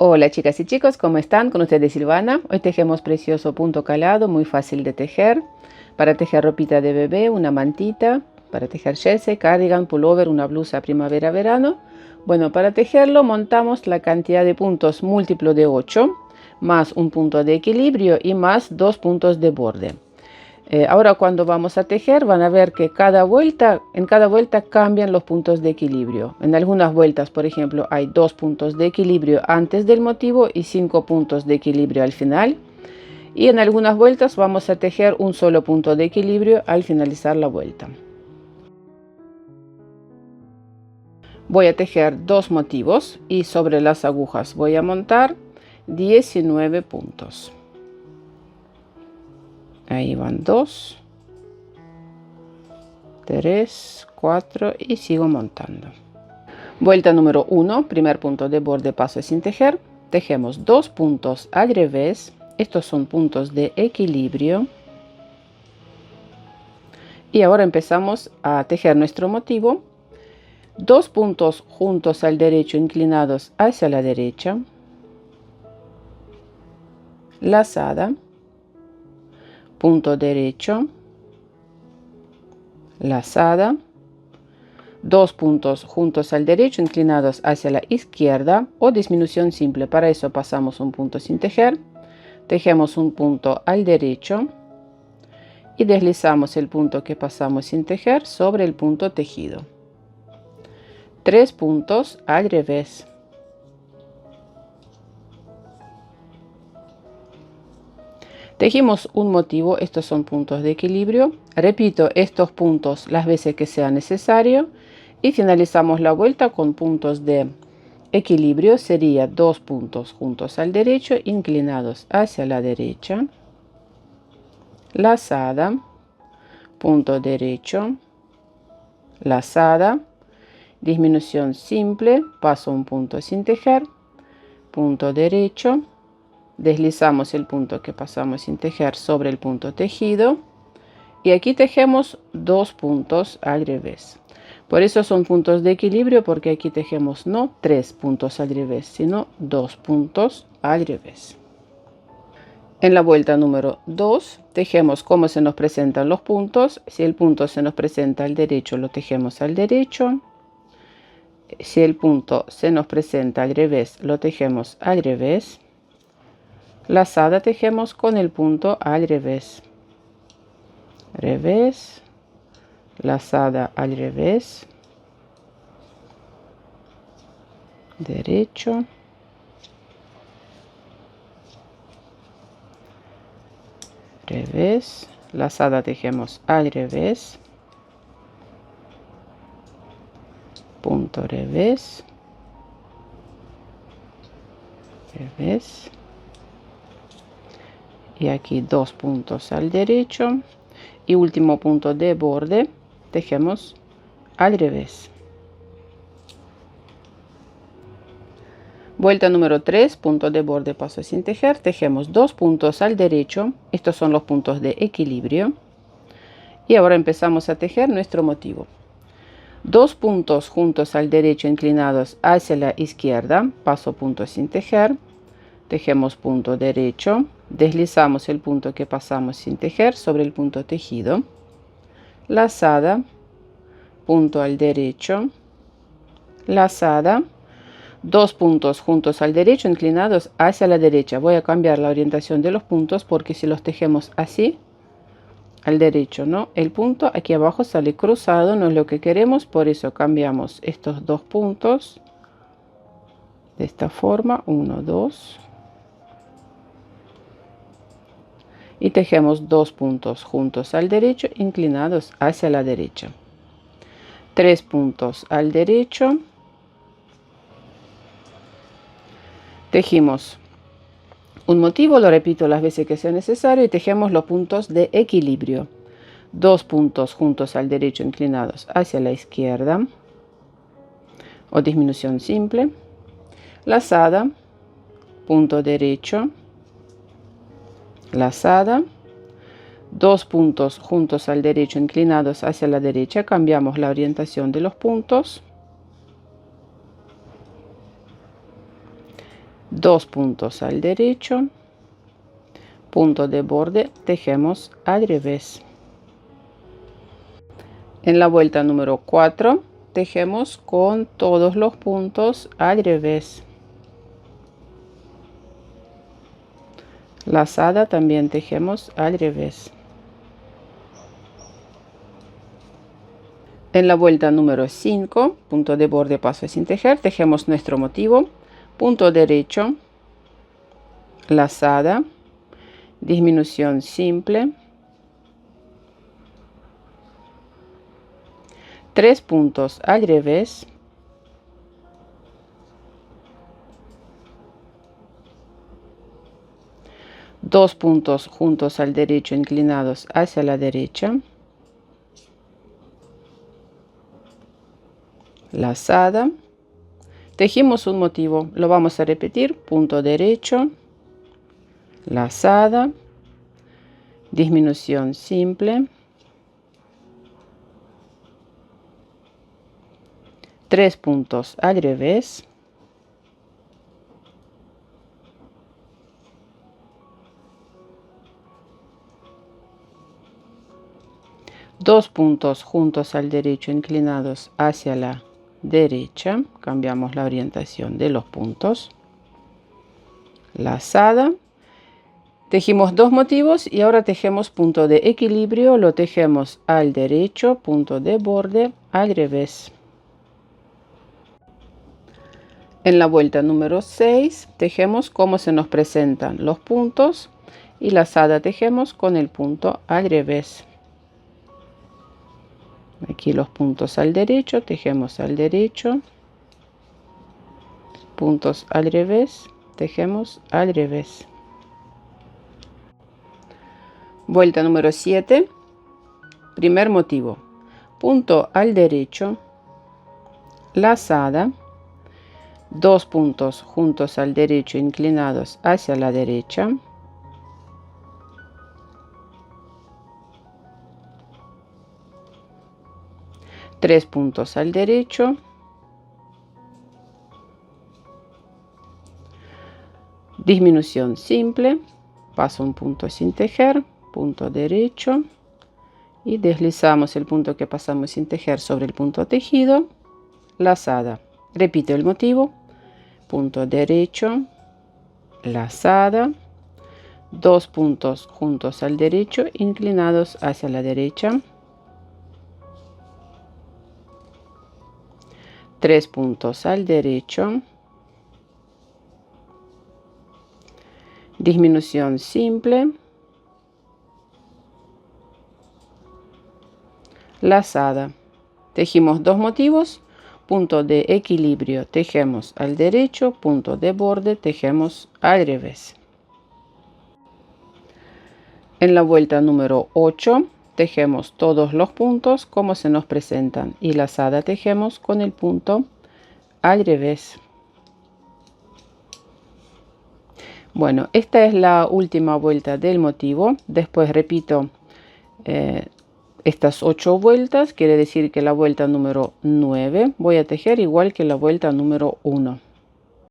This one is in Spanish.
Hola chicas y chicos, ¿cómo están? Con ustedes Silvana. Hoy tejemos precioso punto calado, muy fácil de tejer. Para tejer ropita de bebé, una mantita. Para tejer jersey, cardigan, pullover, una blusa primavera-verano. Bueno, para tejerlo montamos la cantidad de puntos múltiplo de 8, más un punto de equilibrio y más 2 puntos de borde. Ahora cuando vamos a tejer van a ver que en cada vuelta cambian los puntos de equilibrio. En algunas vueltas, por ejemplo, hay 2 puntos de equilibrio antes del motivo y 5 puntos de equilibrio al final. Y en algunas vueltas vamos a tejer un solo punto de equilibrio al finalizar la vuelta. Voy a tejer 2 motivos y sobre las agujas voy a montar 19 puntos. Ahí van 2, 3, 4 y sigo montando. Vuelta número 1, primer punto de borde, paso sin tejer. Tejemos 2 puntos al revés. Estos son puntos de equilibrio. Y ahora empezamos a tejer nuestro motivo. 2 puntos juntos al derecho, inclinados hacia la derecha. Lazada. Punto derecho, lazada, 2 puntos juntos al derecho inclinados hacia la izquierda o disminución simple. Para eso pasamos un punto sin tejer, tejemos un punto al derecho y deslizamos el punto que pasamos sin tejer sobre el punto tejido. 3 puntos al revés. Tejimos un motivo, estos son puntos de equilibrio. Repito estos puntos las veces que sea necesario y finalizamos la vuelta con puntos de equilibrio. Sería 2 puntos juntos al derecho, inclinados hacia la derecha, lazada, punto derecho, lazada, disminución simple, paso un punto sin tejer, punto derecho. Deslizamos el punto que pasamos sin tejer sobre el punto tejido y aquí tejemos 2 puntos al revés. Por eso son puntos de equilibrio, porque aquí tejemos no 3 puntos al revés, sino 2 puntos al revés. En la vuelta número 2 tejemos como se nos presentan los puntos. Si el punto se nos presenta al derecho, lo tejemos al derecho. Si el punto se nos presenta al revés, lo tejemos al revés. Lazada tejemos con el punto al revés, revés, lazada al revés, derecho, revés, lazada tejemos al revés, punto revés, revés. Y aquí 2 puntos al derecho y último punto de borde, tejemos al revés. Vuelta número 3, punto de borde, paso sin tejer, tejemos 2 puntos al derecho. Estos son los puntos de equilibrio y ahora empezamos a tejer nuestro motivo. 2 puntos juntos al derecho, inclinados hacia la izquierda, paso punto sin tejer, tejemos punto derecho, deslizamos el punto que pasamos sin tejer sobre el punto tejido, lazada, punto al derecho, lazada, 2 puntos juntos al derecho, inclinados hacia la derecha. Voy a cambiar la orientación de los puntos porque si los tejemos así al derecho, no, el punto aquí abajo sale cruzado, no es lo que queremos. Por eso cambiamos estos 2 puntos de esta forma, 1, 2, y tejemos 2 puntos juntos al derecho, inclinados hacia la derecha, 3 puntos al derecho, tejimos un motivo, lo repito las veces que sea necesario, y tejemos los puntos de equilibrio. 2 puntos juntos al derecho, inclinados hacia la izquierda o disminución simple, lazada, punto derecho, lazada, 2 puntos juntos al derecho, inclinados hacia la derecha. Cambiamos la orientación de los puntos, 2 puntos al derecho, punto de borde, tejemos al revés. En la vuelta número 4 tejemos con todos los puntos al revés. Lazada también tejemos al revés. En la vuelta número 5, punto de borde, paso sin tejer, tejemos nuestro motivo, punto derecho, lazada, disminución simple, 3 puntos al revés, dos puntos juntos al derecho inclinados hacia la derecha, lazada, tejimos un motivo, lo vamos a repetir, punto derecho, lazada, disminución simple, 3 puntos al revés, dos puntos juntos al derecho inclinados hacia la derecha, cambiamos la orientación de los puntos, lazada, tejimos dos motivos y ahora tejemos punto de equilibrio, lo tejemos al derecho, punto de borde al revés. En la vuelta número 6 tejemos como se nos presentan los puntos y lazada tejemos con el punto al revés. Aquí los puntos al derecho, tejemos al derecho, puntos al revés, tejemos al revés. Vuelta número 7, primer motivo, punto al derecho, lazada, dos puntos juntos al derecho inclinados hacia la derecha, tres puntos al derecho, disminución simple, paso un punto sin tejer, punto derecho y deslizamos el punto que pasamos sin tejer sobre el punto tejido, lazada, repito el motivo, punto derecho, lazada, dos puntos juntos al derecho inclinados hacia la derecha, tres puntos al derecho, disminución simple, lazada, tejimos dos motivos, punto de equilibrio, tejemos al derecho, punto de borde, tejemos al revés. En la vuelta número 8 tejemos todos los puntos como se nos presentan y lazada tejemos con el punto al revés. Bueno, esta es la última vuelta del motivo. Después repito estas 8 vueltas, quiere decir que la vuelta número 9 voy a tejer igual que la vuelta número 1.